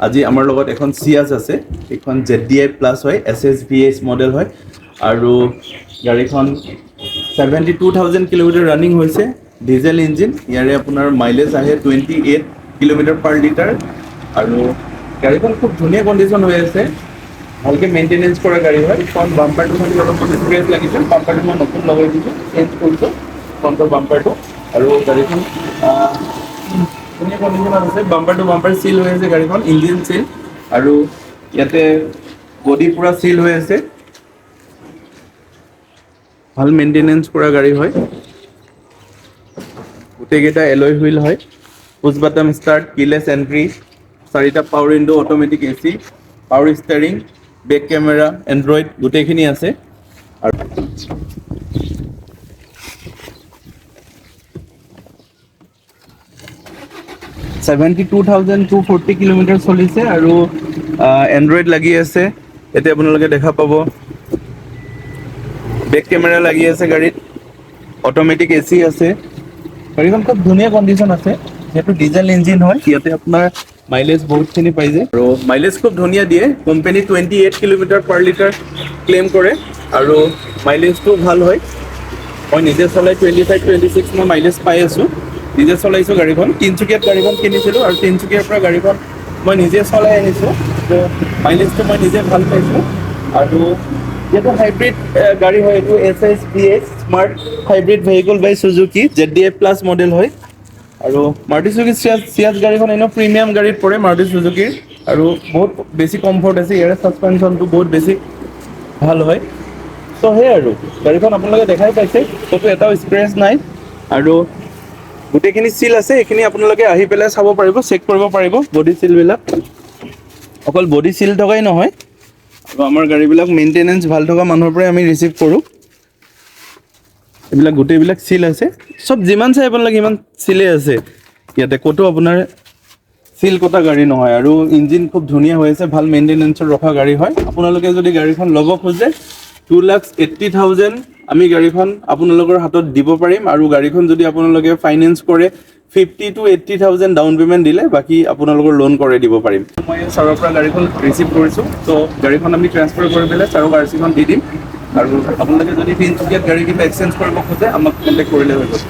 আজি আমাৰ লগত এখন চিয়াজ আছে, এখন ZDI প্লাছ হয়, SSVS মডেল হয় আৰু গাড়ীখন 72,000 কিলোমিটাৰ ৰানিং হৈছে, ডিজেল ইঞ্জিন। ইয়াৰে আপোনাৰ মাইলেজ আহে 28 কিলোমিটাৰ পাৰ লিটাৰ আৰু গাড়ীখন খুব ধুনীয়া কণ্ডিশ্যন হৈ আছে, ভালকৈ মেইনটেনেঞ্চ কৰা গাড়ী হয়। ফ্ৰণ্ট বাম্পাৰটো খালি অলপমান স্ক্ৰেচ লাগিছে, বাম্পাৰটো মই নতুন লগাই দিছোঁ, চেঞ্জ কৰিছোঁ ফ্ৰণ্টৰ বাম্পাৰটো। আৰু গাড়ীখন ধুনীয়া কণ্ডিশ্যনত আছে, বাম্পাৰ টু বাম্পাৰ চিল হৈ আছে গাড়ীখন, ইঞ্জিন চিল আৰু ইয়াতে বডি পূৰা চিল হৈ আছে, ভাল মেইনটেনেঞ্চ কৰা গাড়ী হয়। গোটেইকেইটা এলয় হুইল হয়, push button start, keyless entry, 4টা power window, automatic AC, power steering, back camera, android গোটেইখিনি আছে। আৰু 72,240 কিলোমিটাৰ চলিছে আৰু এণ্ড্ৰইড লাগি আছে। এতিয়া আপোনালোকে দেখা পাব বেক কেমেৰা লাগি আছে গাড়ীত, অট'মেটিক AC আছে। গাড়ীখন খুব ধুনীয়া কণ্ডিশ্যন আছে, যিহেতু ডিজেল ইঞ্জিন হয় ইয়াতে আপোনাৰ মাইলেজ বহুতখিনি পাই যায় আৰু মাইলেজ খুব ধুনীয়া দিয়ে। কোম্পানী 28 কিলোমিটাৰ পাৰ লিটাৰ ক্লেইম কৰে আৰু মাইলেজটো ভাল হয়। মই নিজে চলাই 25-26 মই মাইলেজ পাই আছোঁ, নিজে চলাইছোঁ গাড়ীখন। তিনিচুকীয়াত গাড়ীখন কিনিছিলোঁ আৰু তিনিচুকীয়াৰ পৰা গাড়ীখন মই নিজে চলাই আনিছোঁ, তো মাইলেজটো মই নিজে ভাল পাইছোঁ। আৰু যিহেতু হাইব্ৰিড গাড়ী হয়, এইটো SSVS স্মাৰ্ট হাইব্ৰিড ভেহিকল বাই চুজুকি, ZDI প্লাছ মডেল হয়। আৰু মাৰুতি চুজুকি চিয়াজ গাড়ীখন এনেও প্ৰিমিয়াম গাড়ীত পৰে মাৰুতি চুজুকিৰ, আৰু বহুত বেছি কমফৰ্ট আছে, ইয়াৰে ছাছপেনশ্যনটো বহুত বেছি ভাল হয়। ত' সেয়াই আৰু গাড়ীখন আপোনালোকে দেখাই পাইছে, ক'তো এটাও স্ক্ৰেচ নাই আৰু গোটেইখিনি চিল আছে। এইখিনি আপোনালোকে আহি পেলাই চাব পাৰিব, চেক কৰিব পাৰিব বডি চিলবিলাক। অকল বডি চিল থকাই নহয়, আৰু আমাৰ গাড়ীবিলাক মেইনটেনেঞ্চ ভাল থকা মানুহৰ পৰাই আমি ৰিচিভ কৰোঁ। এইবিলাক গোটেইবিলাক চিল আছে, চব যিমান চাই আপোনালোকে ইমান চিলেই আছে ইয়াতে, ক'তো আপোনাৰ চিল কটা গাড়ী নহয়। আৰু ইঞ্জিন খুব ধুনীয়া হৈ আছে, ভাল মেইনটেনেঞ্চত ৰখা গাড়ী হয়। আপোনালোকে যদি গাড়ীখন ল'ব খোজে 2,80,000 আমি গাড়ীখন আপোনালোকৰ হাতত দিব পাৰিম। আৰু গাড়ীখন যদি আপোনালোকে ফাইনেন্স কৰে 50,000 to 80,000 ডাউন পে'মেণ্ট দিলে বাকী আপোনালোকৰ লোন কৰাই দিব পাৰিম। মই ছাৰৰ পৰা গাড়ীখন ৰিচিভ কৰিছোঁ, ত' গাড়ীখন আমি ট্ৰেন্সফাৰ কৰি পেলাই ছাৰক RC খন দি দিম। আৰু আপোনালোকে যদি তিনিচুকীয়াত গাড়ী কিবা এক্সচেঞ্জ কৰিব খোজে আমাক কণ্টেক্ট কৰিলে হৈ গ'ল।